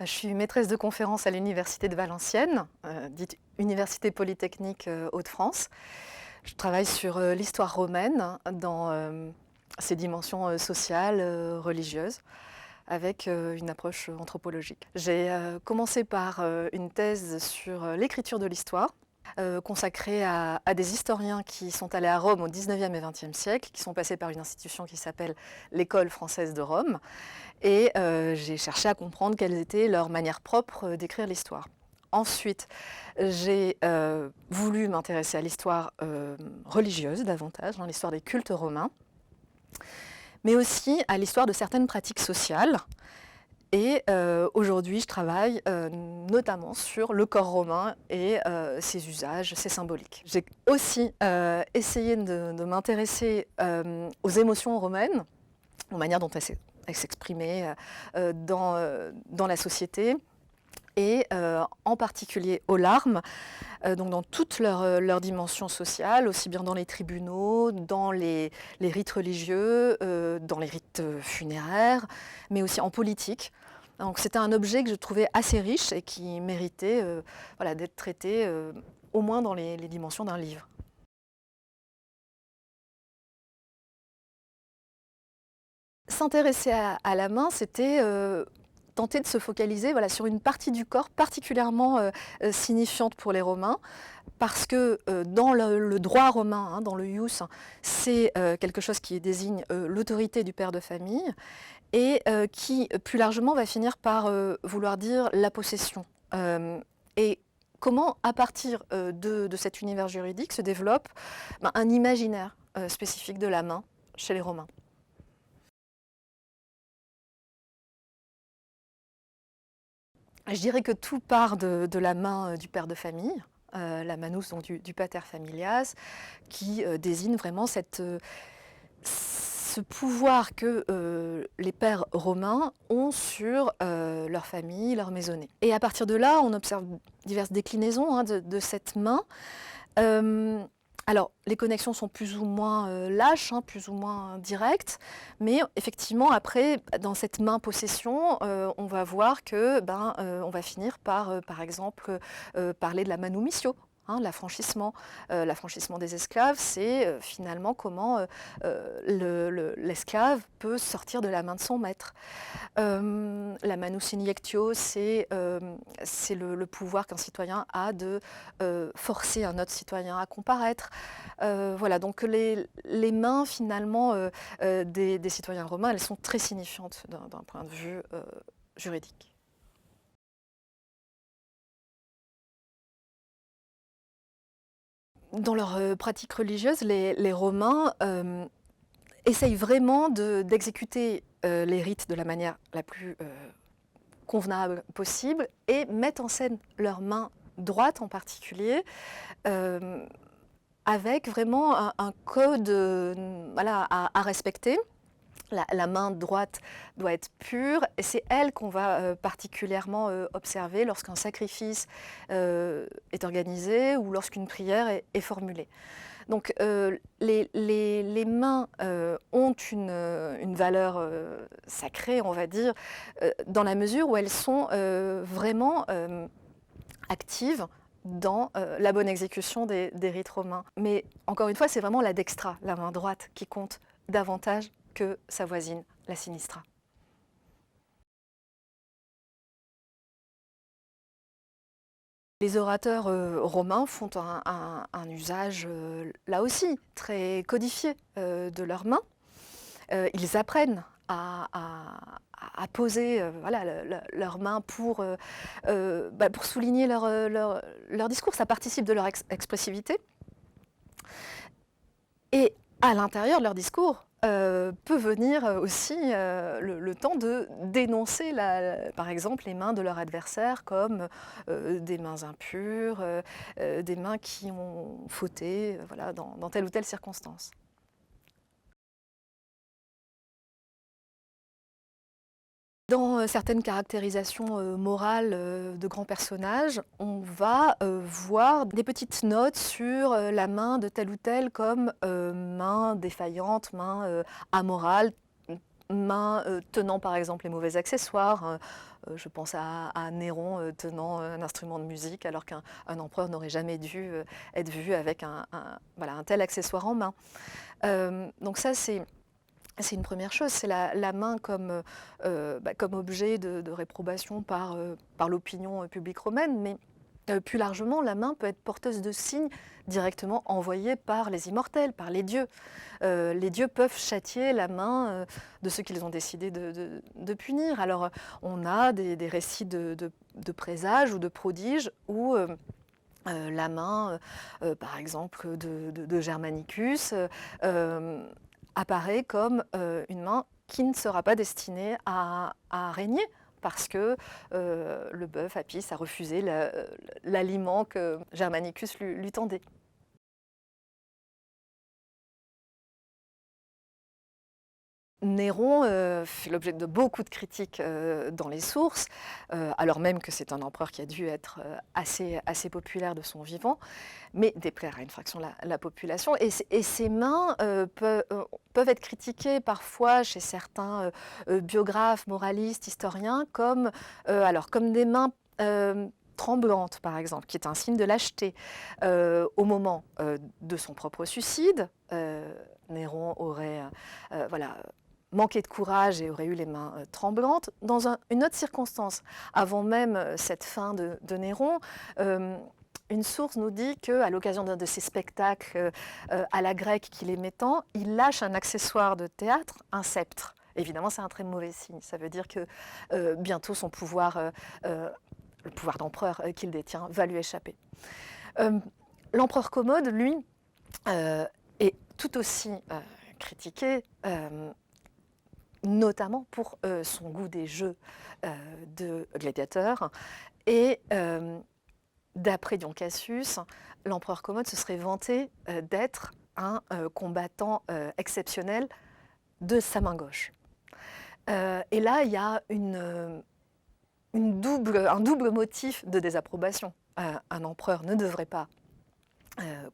Je suis maîtresse de conférences à l'Université de Valenciennes, dite Université Polytechnique Hauts-de-France. Je travaille sur l'histoire romaine dans ses dimensions sociales, religieuses, avec une approche anthropologique. J'ai commencé par une thèse sur l'écriture de l'histoire, consacrée à des historiens qui sont allés à Rome au 19e et 20e siècle, qui sont passés par une institution qui s'appelle l'École française de Rome. Et j'ai cherché à comprendre quelles étaient leurs manières propres d'écrire l'histoire. Ensuite, j'ai voulu m'intéresser à l'histoire religieuse davantage, dans l'histoire des cultes romains, mais aussi à l'histoire de certaines pratiques sociales. Et aujourd'hui, je travaille notamment sur le corps romain et ses usages, ses symboliques. J'ai aussi essayé de m'intéresser aux émotions romaines, aux manières dont elles s'exprimaient dans la société, et en particulier aux larmes, donc dans toutes leurs dimensions sociales, aussi bien dans les tribunaux, dans les rites religieux, dans les rites funéraires, mais aussi en politique. Donc c'était un objet que je trouvais assez riche et qui méritait voilà, d'être traité au moins dans les dimensions d'un livre. S'intéresser à la main, c'était tenter de se focaliser voilà, sur une partie du corps particulièrement signifiante pour les Romains, parce que dans le droit romain, hein, dans le ius, c'est quelque chose qui désigne l'autorité du père de famille et qui, plus largement, va finir par vouloir dire la possession. Et comment, à partir de cet univers juridique, se développe un imaginaire spécifique de la main chez les Romains. Je dirais que tout part de la main du père de famille, la manus donc du pater familias, qui désigne vraiment ce pouvoir que les pères romains ont sur leur famille, leur maisonnée. Et à partir de là, on observe diverses déclinaisons hein, de cette main. Alors, les connexions sont plus ou moins lâches, hein, plus ou moins directes, mais effectivement, après, dans cette main-possession, on va voir que on va finir par exemple, parler de la manumissio. Hein, l'affranchissement des esclaves, c'est finalement comment l'esclave peut sortir de la main de son maître. La manus iniectio, c'est le pouvoir qu'un citoyen a de forcer un autre citoyen à comparaître. Voilà, donc les mains finalement des citoyens romains, elles sont très signifiantes d'un point de vue juridique. Dans leur pratique religieuse, les Romains essayent vraiment d'exécuter les rites de la manière la plus convenable possible et mettent en scène leur main droite en particulier, avec vraiment un code voilà, à respecter. La main droite doit être pure et c'est elle qu'on va particulièrement observer lorsqu'un sacrifice est organisé ou lorsqu'une prière est formulée. Donc les mains ont une valeur sacrée, on va dire, dans la mesure où elles sont vraiment actives dans la bonne exécution des rites romains. Mais encore une fois, c'est vraiment la dextra, la main droite, qui compte davantage que sa voisine, la sinistra. Les orateurs romains font un usage, là aussi, très codifié de leurs mains. Ils apprennent à poser voilà, leurs mains pour souligner leur discours. Ça participe de leur expressivité. Et à l'intérieur de leur discours, peut venir aussi le temps de dénoncer, par exemple, les mains de leur adversaire comme des mains impures, des mains qui ont fauté voilà, dans telle ou telle circonstance. Dans certaines caractérisations morales de grands personnages, on va voir des petites notes sur la main de tel ou tel comme main défaillante, main amorale, main tenant par exemple les mauvais accessoires. Je pense à Néron tenant un instrument de musique alors qu'un empereur n'aurait jamais dû être vu avec voilà, un tel accessoire en main. Donc ça, c'est une première chose, c'est la main comme, comme objet de réprobation par l'opinion publique romaine, mais plus largement, la main peut être porteuse de signes directement envoyés par les immortels, par les dieux. Les dieux peuvent châtier la main de ceux qu'ils ont décidé de punir. Alors on a des récits de présages ou de prodiges où la main, par exemple, de Germanicus, apparaît comme une main qui ne sera pas destinée à régner, parce que le bœuf Apis a refusé l'aliment que Germanicus lui tendait. Néron fait l'objet de beaucoup de critiques dans les sources, alors même que c'est un empereur qui a dû être assez populaire de son vivant, mais déplaire à une fraction de la population. Et ses mains peuvent être critiquées parfois chez certains biographes, moralistes, historiens, comme des mains tremblantes, par exemple, qui est un signe de lâcheté. Au moment de son propre suicide, Néron aurait manqué de courage et aurait eu les mains tremblantes. Dans une autre circonstance, avant même cette fin de Néron, une source nous dit qu'à l'occasion d'un de ses spectacles à la grecque qu'il aimait tant, il lâche un accessoire de théâtre, un sceptre. Évidemment, c'est un très mauvais signe. Ça veut dire que bientôt son pouvoir, le pouvoir d'empereur qu'il détient, va lui échapper. L'empereur Commode, lui, est tout aussi critiqué, notamment pour son goût des jeux de gladiateurs. Et d'après Dion Cassius, l'empereur Commode se serait vanté d'être un combattant exceptionnel de sa main gauche. Et là, il y a un double motif de désapprobation. Un empereur ne devrait pas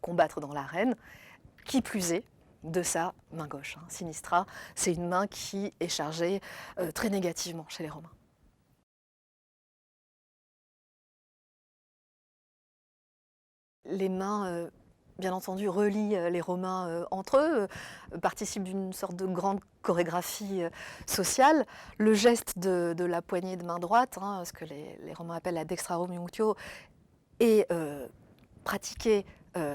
combattre dans l'arène, qui plus est, de sa main gauche. Sinistra, c'est une main qui est chargée très négativement chez les Romains. Les mains, bien entendu, relient les Romains entre eux, participent d'une sorte de grande chorégraphie sociale. Le geste de la poignée de main droite, ce que les Romains appellent la dextrarum iunctio, est pratiqué,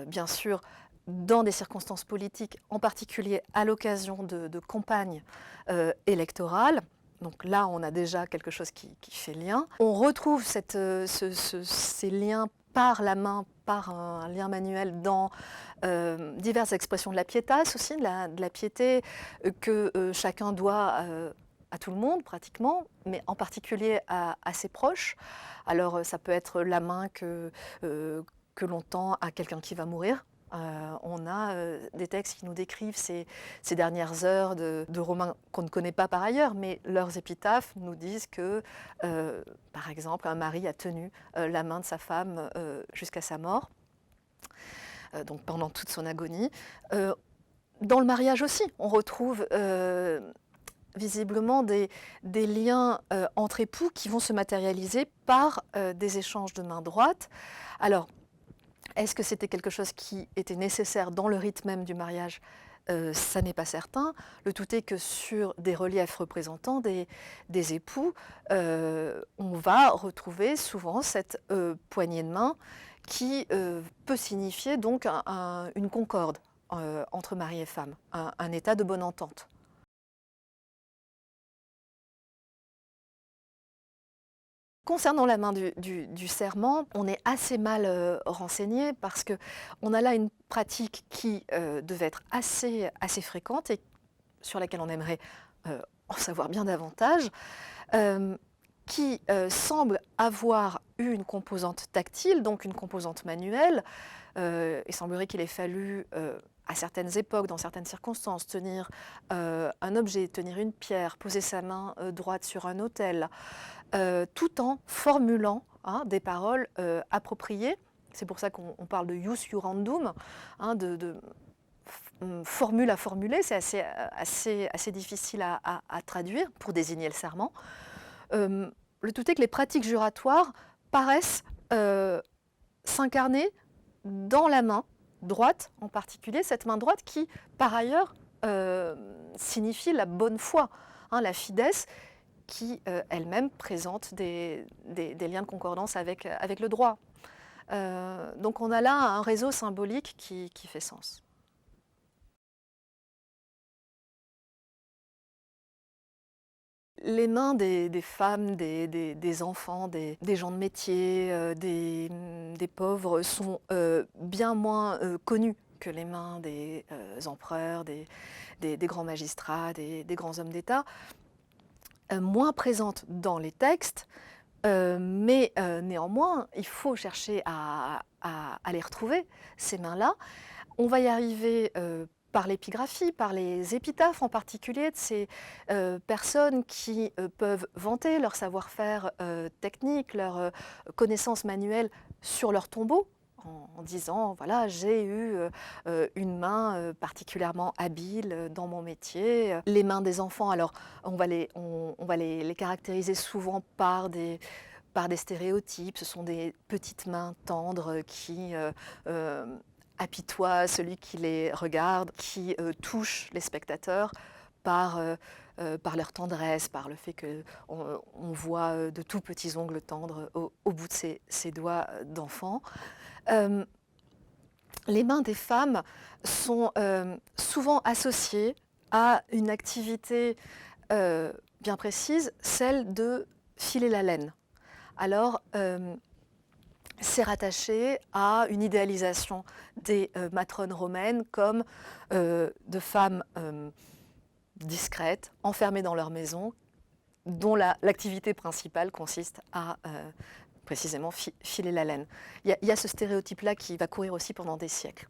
bien sûr, dans des circonstances politiques, en particulier à l'occasion de campagnes électorales. Donc là, on a déjà quelque chose qui fait lien. On retrouve ces liens par la main, par un lien manuel dans diverses expressions de la pietas aussi, de la piété que chacun doit à tout le monde pratiquement, mais en particulier à ses proches. Alors ça peut être la main que l'on tend à quelqu'un qui va mourir. On a des textes qui nous décrivent ces dernières heures de Romains qu'on ne connaît pas par ailleurs, mais leurs épitaphes nous disent que, par exemple, un mari a tenu la main de sa femme jusqu'à sa mort, donc pendant toute son agonie. Dans le mariage aussi, on retrouve visiblement des liens entre époux qui vont se matérialiser par des échanges de main droite. Alors, est-ce que c'était quelque chose qui était nécessaire dans le rite même du mariage ? Ça n'est pas certain. Le tout est que sur des reliefs représentant des époux, on va retrouver souvent cette poignée de main qui peut signifier donc une concorde entre mari et femme, un état de bonne entente. Concernant la main du serment, on est assez mal renseigné parce qu'on a là une pratique qui devait être assez fréquente et sur laquelle on aimerait en savoir bien davantage, qui semble avoir eu une composante tactile, donc une composante manuelle. Il semblerait qu'il ait fallu, à certaines époques, dans certaines circonstances, tenir un objet, tenir une pierre, poser sa main droite sur un autel, tout en formulant des paroles appropriées. C'est pour ça qu'on parle de ius iurandum, formule à formuler, c'est assez difficile à traduire pour désigner le serment. Le tout est que les pratiques juratoires paraissent s'incarner dans la main droite, en particulier cette main droite qui, par ailleurs, signifie la bonne foi, hein, la fides, qui elle-même présente des liens de concordance avec le droit. Donc on a là un réseau symbolique qui fait sens. Les mains des femmes, des enfants, des gens de métier, des pauvres sont bien moins connues que les mains des empereurs, des grands magistrats, des grands hommes d'État, moins présentes dans les textes, mais néanmoins, il faut chercher à les retrouver, ces mains-là. On va y arriver par l'épigraphie, par les épitaphes en particulier de ces personnes qui peuvent vanter leur savoir-faire technique, leur connaissance manuelle sur leur tombeau, en disant voilà, j'ai eu une main particulièrement habile dans mon métier. Les mains des enfants, alors on va les caractériser souvent par des stéréotypes. Ce sont des petites mains tendres qui apitoient celui qui les regarde, qui touchent les spectateurs par leur tendresse, par le fait qu'on voit de tout petits ongles tendres au bout de ses doigts d'enfant. Les mains des femmes sont souvent associées à une activité bien précise, celle de filer la laine. Alors, c'est rattaché à une idéalisation des matrones romaines comme de femmes discrètes, enfermées dans leur maison, dont l'activité principale consiste à précisément filer la laine. Il y a ce stéréotype-là qui va courir aussi pendant des siècles.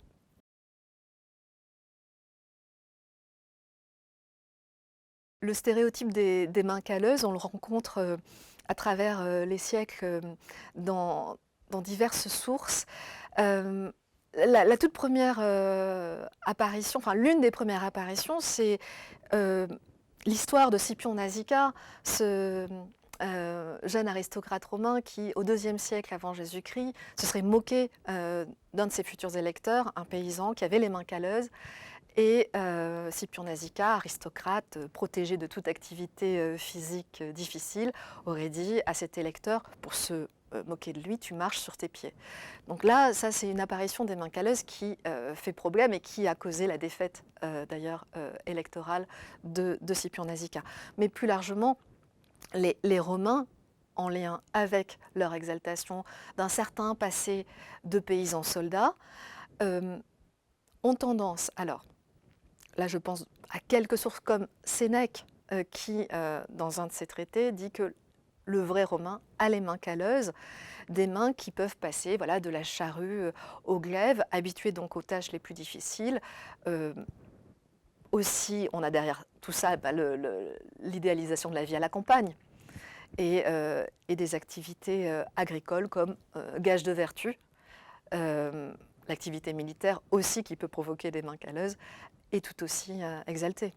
Le stéréotype des mains calleuses, on le rencontre à travers les siècles dans diverses sources. La toute première apparition, enfin l'une des premières apparitions, c'est l'histoire de Scipion Nasica, ce jeune aristocrate romain qui, au IIe siècle avant Jésus-Christ, se serait moqué d'un de ses futurs électeurs, un paysan qui avait les mains calleuses. Et Scipion Nasica, aristocrate, protégé de toute activité physique difficile, aurait dit à cet électeur, pour se moquer de lui, tu marches sur tes pieds. Donc là, ça c'est une apparition des mains calleuses qui fait problème et qui a causé la défaite d'ailleurs électorale de Scipion Nasica. Mais plus largement, les Romains, en lien avec leur exaltation d'un certain passé de paysans soldats, ont tendance, alors là je pense à quelques sources comme Sénèque qui, dans un de ses traités, dit que le vrai Romain a les mains calleuses, des mains qui peuvent passer voilà, de la charrue au glaive, habituées donc aux tâches les plus difficiles. Aussi, on a derrière tout ça l'idéalisation de la vie à la campagne et des activités agricoles comme gage de vertu. L'activité militaire aussi qui peut provoquer des mains calleuses est tout aussi exaltée.